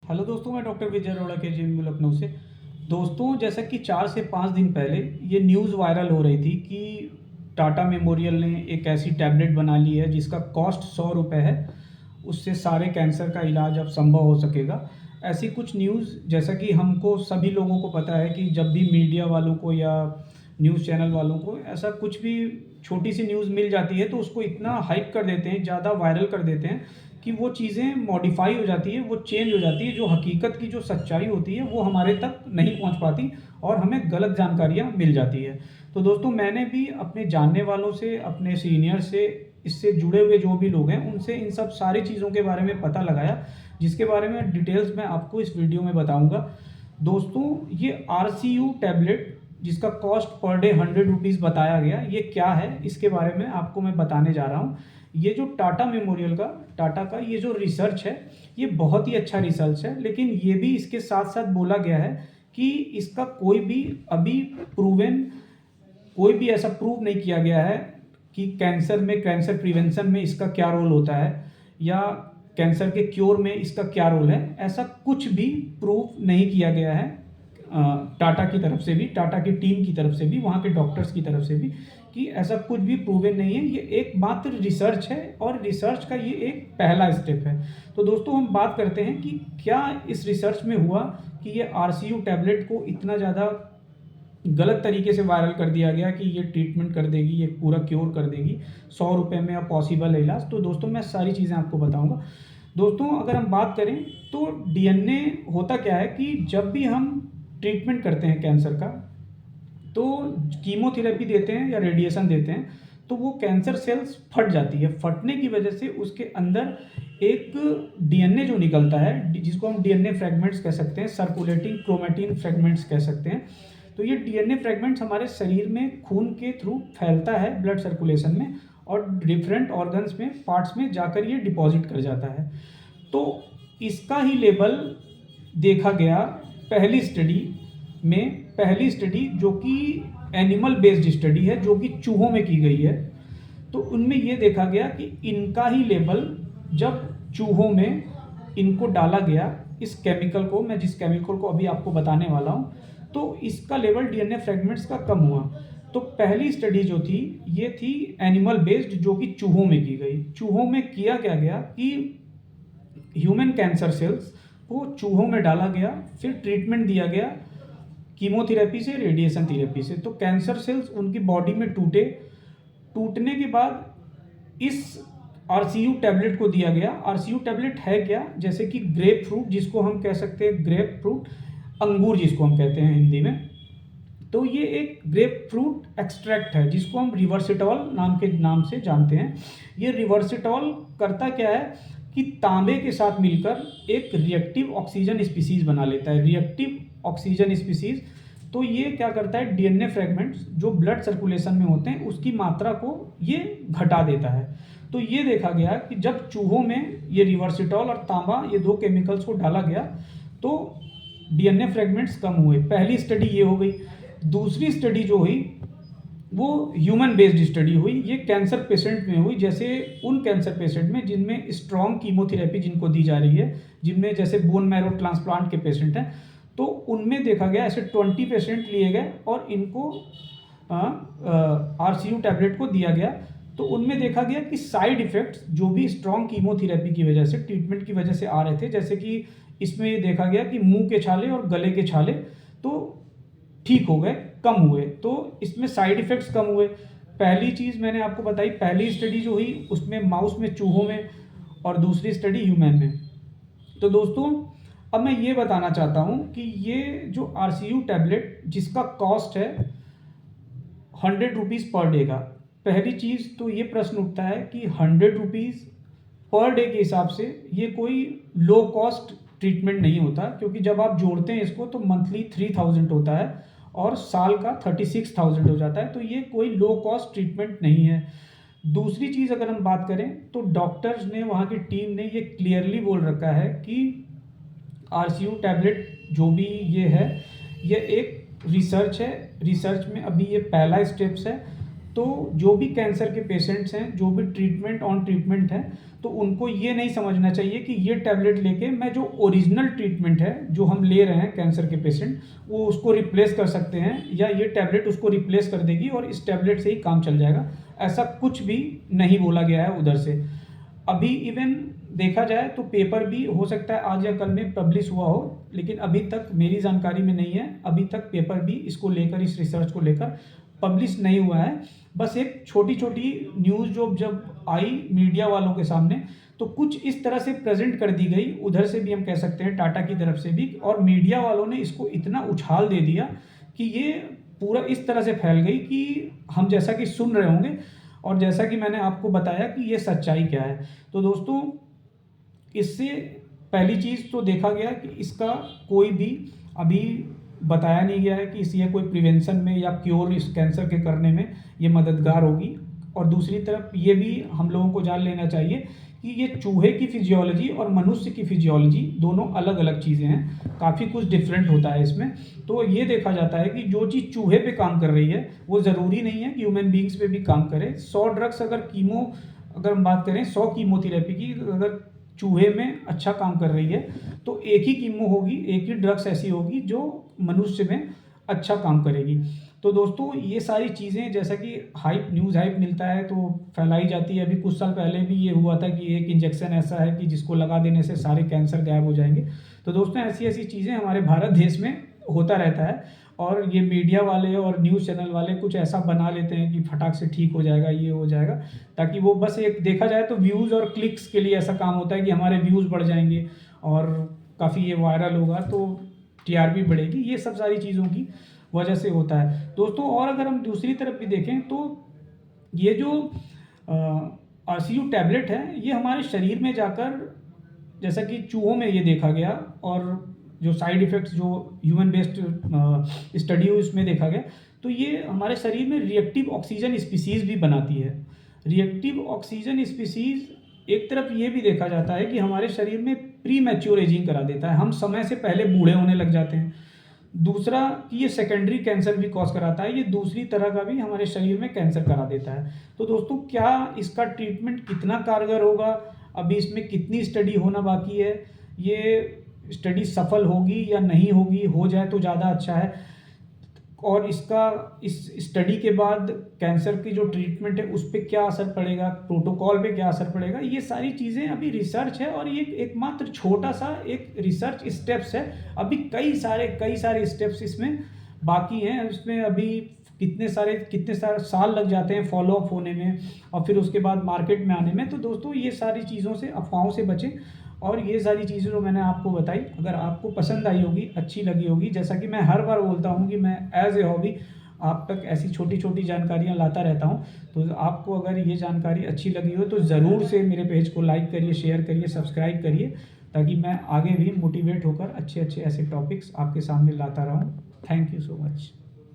Hello दोस्तों, मैं doctor विजय अरोड़ा के जिम लखनऊ से। दोस्तों, जैसा कि 4 से 5 दिन पहले ये न्यूज़ वायरल हो रही थी कि टाटा मेमोरियल ने एक ऐसी टैबलेट बना ली है जिसका कॉस्ट 100 रुपये है। उससे सारे कैंसर का इलाज अब संभव हो सकेगा। ऐसी कुछ न्यूज़, जैसा कि हमको सभी लोगों को पता है कि जब भी मीडिया वालों को या न्यूज़ चैनल वालों को ऐसा कुछ भी छोटी सी न्यूज़ मिल जाती है तो उसको इतना हाइप कर देते हैं, ज़्यादा वायरल कर देते हैं कि वो चीज़ें मॉडिफाई हो जाती है, वो चेंज हो जाती है। जो हकीकत की जो सच्चाई होती है वो हमारे तक नहीं पहुंच पाती और हमें गलत जानकारियां मिल जाती है। तो दोस्तों, मैंने भी अपने जानने वालों से, अपने सीनियर से, इससे जुड़े हुए जो भी लोग हैं उनसे इन सब सारी चीज़ों के बारे में पता लगाया, जिसके बारे में डिटेल्स मैं आपको इस वीडियो में बताऊंगा। दोस्तों, ये RCU टैबलेट जिसका कॉस्ट पर डे 100 रुपीज़ बताया गया, ये क्या है इसके बारे में आपको मैं बताने जा रहा हूँ। ये जो टाटा मेमोरियल का, टाटा का ये जो रिसर्च है, ये बहुत ही अच्छा रिसर्च है, लेकिन ये भी इसके साथ साथ बोला गया है कि इसका कोई भी अभी प्रूवन, कोई भी ऐसा प्रूव नहीं किया गया है कि कैंसर में, कैंसर प्रिवेंशन में इसका क्या रोल होता है या कैंसर के क्योर में इसका क्या रोल है। ऐसा कुछ भी प्रूव नहीं किया गया है टाटा की तरफ से भी, टाटा की टीम की तरफ से भी, वहाँ के डॉक्टर्स की तरफ से भी, कि ऐसा कुछ भी प्रूवन नहीं है। ये एक मात्र रिसर्च है और रिसर्च का ये एक पहला स्टेप है। तो दोस्तों, हम बात करते हैं कि क्या इस रिसर्च में हुआ कि ये RCU टैबलेट को इतना ज़्यादा गलत तरीके से वायरल कर दिया गया कि ये ट्रीटमेंट कर देगी, ये पूरा क्योर कर देगी, 100 रुपये में अब पॉसिबल है इलाज। तो दोस्तों, मैं सारी चीज़ें आपको बताऊंगा। दोस्तों, अगर हम बात करें तो DNA होता क्या है कि जब भी हम ट्रीटमेंट करते हैं कैंसर का, तो कीमोथेरेपी देते हैं या रेडिएशन देते हैं तो वो कैंसर सेल्स फट जाती है। फटने की वजह से उसके अंदर एक DNA जो निकलता है, जिसको हम DNA फ्रेगमेंट्स कह सकते हैं, सर्कुलेटिंग क्रोमेटिन फ्रेगमेंट्स कह सकते हैं। तो ये DNA फ्रेगमेंट्स हमारे शरीर में खून के थ्रू फैलता है, ब्लड सर्कुलेशन में, और डिफरेंट ऑर्गन्स में, पार्ट्स में जाकर ये डिपॉजिट कर जाता है। तो इसका ही लेवल देखा गया पहली स्टडी में, पहली स्टडी जो कि एनिमल बेस्ड स्टडी है, जो कि चूहों में की गई है। तो उनमें ये देखा गया कि इनका ही लेवल, जब चूहों में इनको डाला गया, इस केमिकल को, मैं जिस केमिकल को अभी आपको बताने वाला हूँ, तो इसका लेवल DNA फ्रेगमेंट्स का कम हुआ। तो पहली स्टडी जो थी ये थी एनिमल बेस्ड, जो कि चूहों में की गई। चूहों में किया क्या गया कि ह्यूमन कैंसर सेल्स को चूहों में डाला गया, फिर ट्रीटमेंट दिया गया कीमोथेरेपी से, रेडिएशन थेरेपी से। तो कैंसर सेल्स उनकी बॉडी में टूटे। टूटने के बाद इस RCU टैबलेट को दिया गया। RCU टैबलेट है क्या? जैसे कि ग्रेप फ्रूट, जिसको हम कह सकते हैं ग्रेप फ्रूट, अंगूर जिसको हम कहते हैं हिंदी में। तो ये एक ग्रेप फ्रूट एक्सट्रैक्ट है जिसको हम रिवर्सिटॉल नाम के नाम से जानते हैं। ये रिवर्सिटॉल करता क्या है कि तांबे के साथ मिलकर एक रिएक्टिव ऑक्सीजन स्पीसीज बना लेता है, रिएक्टिव ऑक्सीजन स्पीसीज। तो ये क्या करता है, DNA फ्रेगमेंट्स जो ब्लड सर्कुलेशन में होते हैं उसकी मात्रा को ये घटा देता है। तो ये देखा गया कि जब चूहों में ये रिवर्सिटॉल और तांबा, ये दो केमिकल्स को डाला गया, तो DNA फ्रेगमेंट्स कम हुए। पहली स्टडी ये हो गई। दूसरी स्टडी जो हुई वो ह्यूमन बेस्ड स्टडी हुई। ये कैंसर पेशेंट में हुई, जैसे उन कैंसर पेशेंट में जिनमें स्ट्रॉन्ग कीमोथेरेपी जिनको दी जा रही है, जिनमें जैसे बोन मैरो ट्रांसप्लांट के पेशेंट हैं। तो उनमें देखा गया, ऐसे 20 पेशेंट लिए गए और इनको RCU टैबलेट को दिया गया। तो उनमें देखा गया कि साइड इफ़ेक्ट्स जो भी स्ट्रॉन्ग कीमोथेरेपी की वजह से, ट्रीटमेंट की वजह से आ रहे थे, जैसे कि इसमें ये देखा गया कि मुंह के छाले और गले के छाले तो ठीक हो गए, कम हुए। तो इसमें साइड इफ़ेक्ट्स कम हुए। पहली चीज़ मैंने आपको बताई, पहली स्टडी जो हुई उसमें माउस में, चूहों में, और दूसरी स्टडी ह्यूमन में। तो दोस्तों, अब मैं ये बताना चाहता हूँ कि ये जो RCU टैबलेट जिसका कॉस्ट है 100 रुपीज़ पर डे का, पहली चीज़ तो ये प्रश्न उठता है कि 100 रुपीज़ पर डे के हिसाब से ये कोई लो कॉस्ट ट्रीटमेंट नहीं होता, क्योंकि जब आप जोड़ते हैं इसको तो मंथली 3000 होता है और साल का 36,000 हो जाता है। तो ये कोई लो कॉस्ट ट्रीटमेंट नहीं है। दूसरी चीज़ अगर हम बात करें तो डॉक्टर्स ने, वहाँ की टीम ने ये क्लियरली बोल रखा है कि RCU टैबलेट जो भी ये है, ये एक रिसर्च है। रिसर्च में अभी ये पहला स्टेप्स है। तो जो भी कैंसर के पेशेंट्स हैं, जो भी ट्रीटमेंट हैं, तो उनको ये नहीं समझना चाहिए कि ये टैबलेट लेके मैं जो ओरिजिनल ट्रीटमेंट है जो हम ले रहे हैं कैंसर के पेशेंट, वो उसको रिप्लेस कर सकते हैं, या ये टैबलेट उसको रिप्लेस कर देगी और इस टैबलेट से ही काम चल जाएगा। ऐसा कुछ भी नहीं बोला गया है उधर से। अभी इवन देखा जाए तो पेपर भी हो सकता है आज या कल में पब्लिश हुआ हो, लेकिन अभी तक मेरी जानकारी में नहीं है। अभी तक पेपर भी इसको लेकर, इस रिसर्च को लेकर पब्लिश नहीं हुआ है। बस एक छोटी-छोटी न्यूज़ जो जब आई मीडिया वालों के सामने, तो कुछ इस तरह से प्रेज़ेंट कर दी गई, उधर से भी हम कह सकते हैं टाटा की तरफ से भी, और मीडिया वालों ने इसको इतना उछाल दे दिया कि ये पूरा इस तरह से फैल गई कि हम जैसा कि सुन रहे होंगे और जैसा कि मैंने आपको बताया कि ये सच्चाई क्या है। तो दोस्तों, इससे पहली चीज़ तो देखा गया कि इसका कोई भी अभी बताया नहीं गया है कि ये कोई प्रिवेंशन में या क्योर इस कैंसर के करने में ये मददगार होगी। और दूसरी तरफ ये भी हम लोगों को जान लेना चाहिए कि ये चूहे की फिजियोलॉजी और मनुष्य की फिजियोलॉजी दोनों अलग-अलग चीज़ें हैं, काफ़ी कुछ डिफरेंट होता है इसमें। तो ये देखा जाता है कि जो चीज़ चूहे पे काम कर रही है, वो ज़रूरी नहीं है कि ह्यूमन बीइंग्स पे भी काम करे। 100 ड्रग्स अगर हम बात करें 100 कीमोथेरेपी की, अगर चूहे में अच्छा काम कर रही है, तो एक ही कीमो होगी, एक ही ड्रग्स ऐसी होगी जो मनुष्य में अच्छा काम करेगी। तो दोस्तों, ये सारी चीज़ें जैसा कि न्यूज़ हाइप मिलता है तो फैलाई जाती है। अभी कुछ साल पहले भी ये हुआ था कि एक इंजेक्शन ऐसा है कि जिसको लगा देने से सारे कैंसर गायब हो जाएँगे। तो दोस्तों, ऐसी-ऐसी चीज़ें हमारे भारत देश में होता रहता है, और ये मीडिया वाले और न्यूज़ चैनल वाले कुछ ऐसा बना लेते हैं कि फटाक से ठीक हो जाएगा, ये हो जाएगा, ताकि वो बस एक देखा जाए तो व्यूज़ और क्लिक्स के लिए ऐसा काम होता है कि हमारे व्यूज़ बढ़ जाएँगे और काफ़ी ये वायरल होगा तो टीआरपी बढ़ेगी। ये सब सारी चीज़ों की वजह से होता है दोस्तों। और अगर हम दूसरी तरफ भी देखें तो ये जो आरसीयू टैबलेट है, ये हमारे शरीर में जाकर, जैसा कि चूहों में ये देखा गया, और जो साइड इफ़ेक्ट्स जो ह्यूमन बेस्ड स्टडी हुई उसमें देखा गया, तो ये हमारे शरीर में रिएक्टिव ऑक्सीजन स्पीसीज़ भी बनाती है। रिएक्टिव ऑक्सीजन स्पीसीज़ एक तरफ ये भी देखा जाता है कि हमारे शरीर में प्री मैच्योर एजिंग करा देता है, हम समय से पहले बूढ़े होने लग जाते हैं। दूसरा कि ये सेकेंडरी कैंसर भी कॉज़ कराता है, ये दूसरी तरह का भी हमारे शरीर में कैंसर करा देता है। तो दोस्तों, क्या इसका ट्रीटमेंट कितना कारगर होगा, अभी इसमें कितनी स्टडी होना बाकी है, ये स्टडी सफल होगी या नहीं होगी, हो जाए तो ज़्यादा अच्छा है। और इस स्टडी के बाद कैंसर की जो ट्रीटमेंट है उस पे क्या असर पड़ेगा, प्रोटोकॉल पे क्या असर पड़ेगा, ये सारी चीज़ें अभी रिसर्च है, और ये एकमात्र छोटा-सा एक रिसर्च स्टेप्स है। अभी कई सारे स्टेप्स इसमें बाकी हैं। इसमें अभी कितने सारे साल लग जाते हैं फॉलो अप होने में और फिर उसके बाद मार्केट में आने में। तो दोस्तों, ये सारी चीज़ों से, अफ़वाहों से बचें, और ये सारी चीज़ें जो मैंने आपको बताई, अगर आपको पसंद आई होगी, अच्छी लगी होगी, जैसा कि मैं हर बार बोलता हूँ कि मैं एज़ ए हॉबी आप तक ऐसी छोटी-छोटी जानकारियाँ लाता रहता हूँ। तो आपको अगर ये जानकारी अच्छी लगी हो तो ज़रूर से मेरे पेज को लाइक करिए, शेयर करिए, सब्सक्राइब करिए, ताकि मैं आगे भी मोटिवेट होकर अच्छे-अच्छे ऐसे टॉपिक्स आपके सामने लाता रहूँ। Thank you so much.